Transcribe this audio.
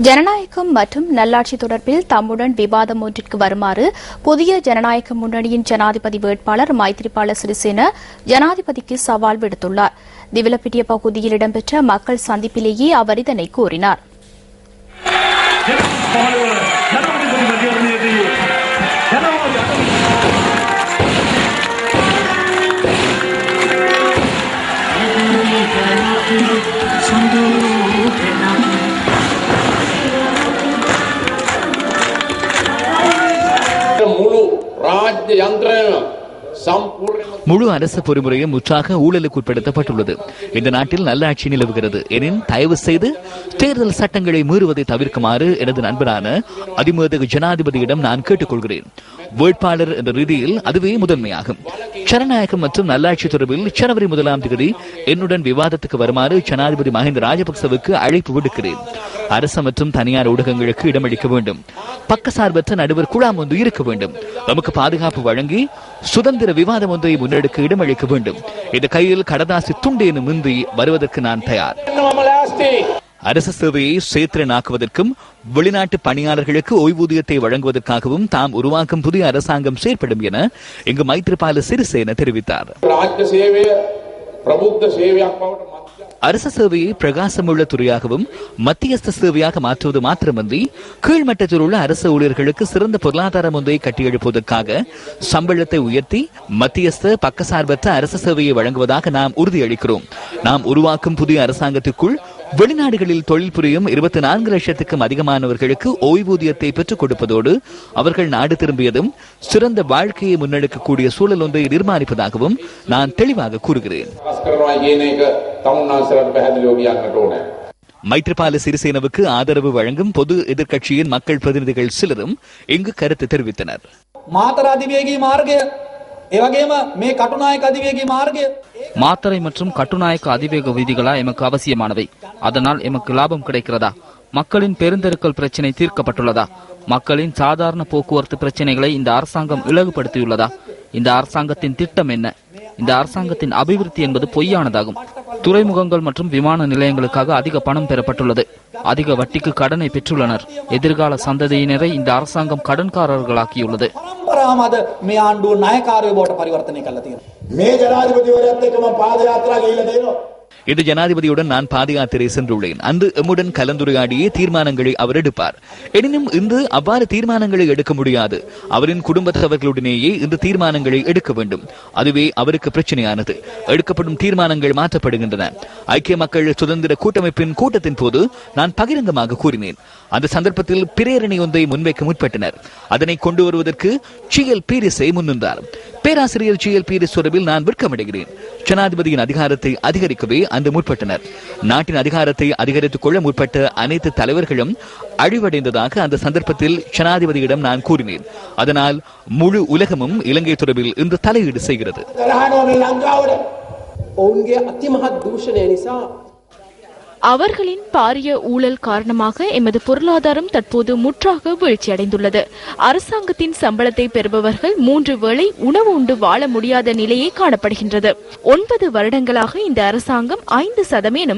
ஜனநாயகம் மற்றும் நல்லாட்சி தொடர்பில் தம்முடன் விவாதம் ஒன்றிற்கு வருமாறு புதிய ஜனநாயக முன்னணியின் ஜனாதிபதி வேட்பாளர் மைத்ரிபால சிறிசேன ஜனாதிபதிக்கு சவால் விடுத்துள்ளார். திவிலப்பிட்டிய பகுதியில் இடம்பெற்ற மக்கள் சந்திப்பிலேயே அவர் இதனை கூறினார். முழு அரசு பொறிமுறையும் முற்றாக ஊழலுக்கு உட்படுத்தப்பட்டுள்ளது. இந்த நாட்டில் நல்லாட்சி நிலவுகிறது. எனினும் தயவு செய்து தேர்தல் சட்டங்களை மீறுவதை தவிர்க்குமாறு எனது நண்பரான அதிமேதகு ஜனாதிபதியிடம் நான் கேட்டுக்கொள்கிறேன். வேட்பாளர் என்ற ரீதியில் அதுவே முதன்மையாகும். ஜனநாயகம் மற்றும் நல்லாட்சி தொடர்பில் ஜனவரி 1 என்னுடன் விவாதத்துக்கு வருமாறு ஜனாதிபதி மஹிந்த ராஜபக்சவுக்கு அழைப்பு விடுக்கிறேன். அரசு மற்றும் தனியார் ஊடகங்களுக்கு இடமளிக்க வேண்டும். பக்கசார்பற்ற நடுவர் குழாம் ஒன்று இருக்க வேண்டும். நமக்கு பாதுகாப்பு வழங்கி சுதந்திர விவாதம் ஒன்றை முன்னெடுக்க இடமளிக்க வேண்டும். இந்த கையில் கடதாசி துண்டேனு மின்றி வருவதற்கு நான் தயார். அரசு சேவையை சேத்திரனாக்குவதற்கும் வெளிநாட்டு பணியாளர்களுக்கு ஓய்வூதியத்தை வழங்குவதற்காகவும் தாம் உருவாக்கும் புதிய அரசாங்கம் செயற்படும் என இங்கு மைத்ரிபால சிறிசேன தெரிவித்தார். அரசு சேவையை பிரகாசமுள்ள துறையாகவும் மத்தியஸ்த சேவையாக மாற்றுவது மாத்திரமன்றி கீழ்மட்டத்தில் உள்ள அரசு ஊழியர்களுக்கு சிறந்த பொருளாதாரம் ஒன்றை கட்டியெழுப்புவதற்காக சம்பளத்தை உயர்த்தி மத்தியஸ்த பக்கசார்பற்ற அரசு சேவையை வழங்குவதாக நாம் உறுதியளிக்கிறோம். நாம் உருவாக்கும் புதிய அரசாங்கத்திற்குள் வெளிநாடுகளில் தொழில் புரியும் 24 லட்சத்துக்கும் அதிகமானவர்களுக்கு ஓய்வூதியத்தை பெற்றுக் கொடுப்பதோடு அவர்கள் நாடு திரும்பியதும் சிறந்த வாழ்க்கையை முன்னெடுக்கக்கூடிய சூழல் ஒன்றை நிர்மாணிப்பதாகவும் நான் தெளிவாக கூறுகிறேன். மைத்ரிபால சிறிசேனவுக்கு ஆதரவு வழங்கும் பொது எதிர்க்கட்சியின் மக்கள் பிரதிநிதிகள் சிலரும் இங்கு கருத்து தெரிவித்தனர். மாத்தறை மற்றும் கட்டுநாயக்க அதிவேக வீதிகளா எமக்கு அவசியமானவை. அதனால் எமக்கு லாபம் கிடைக்கிறதா? மக்களின் பெருந்தெருக்கல் பிரச்சினை தீர்க்கப்பட்டுள்ளதா? மக்களின் சாதாரண போக்குவரத்து பிரச்சனைகளை இந்த அரசாங்கம் இலகுபடுத்தியுள்ளதா? இந்த அரசாங்கத்தின் திட்டம் என்ன? இந்த அரசாங்கத்தின் அபிவிருத்தி என்பது பொய்யானதாகும். துறைமுகங்கள் மற்றும் விமான நிலையங்களுக்காக அதிக பணம் பெறப்பட்டுள்ளது. அதிக வட்டிக்கு கடனை பெற்றுள்ளனர். எதிர்கால சந்ததியினரை இந்த அரசாங்கம் கடன்காரர்களாக்கியுள்ளது. இந்த ஜனாதிபதியுடன் நான் பாதயாத்திரை சென்றுள்ளேன். அன்று எம்முடன் கலந்துரையாடியே தீர்மானங்களை அவர் எடுப்பார். எனினும் இன்று அவ்வாறு தீர்மானங்களை எடுக்க முடியாது. அவரின் குடும்பத்தவர்களுடனேயே இந்த தீர்மானங்களை எடுக்க வேண்டும். அதுவே அவருக்கு பிரச்சனையானது. எடுக்கப்படும் தீர்மானங்கள் மாற்றப்படுகின்றன. ஐக்கிய மக்கள் சுதந்திர கூட்டமைப்பின் கூட்டத்தின் போது நான் பகிரங்கமாக கூறினேன். அந்த சந்தர்ப்பத்தில் பிரேரணை ஒன்றை முன்வைக்க முற்பட்டனர். அதனை கொண்டு வருவதற்கு GL பீரிஸை முன்னின்றார். பேராசிரியர் GL பீரிஸ் தொடர்பில் நான் விற்கமடைகிறேன். ஜனாதிபதியின் அதிகாரத்தை அதிகரிக்கவே அந்த முற்பட்டனர். நாட்டின் அதிகாரத்தை அதிகரித்துக் கொள்ள முற்பட்ட அனைத்து தலைவர்களும் அழிவடைந்ததாக அந்த சந்தர்ப்பத்தில் ஜனாதிபதியிடம் நான் கூறினேன். அதனால் முழு உலகமும் இலங்கை தொடர்பில் இன்று தலையீடு செய்கிறது. அவர்களின் பாரிய ஊழல் காரணமாக எமது பொருளாதாரம் தற்போது முற்றாக வீழ்ச்சியடைந்துள்ளது. அரசாங்கத்தின் சம்பளத்தை பெறுபவர்கள் 3 வேளை உணவு உண்டு வாழ முடியாத நிலையே காணப்படுகின்றது. 9 வருடங்களாக இந்த அரசாங்கம் 5%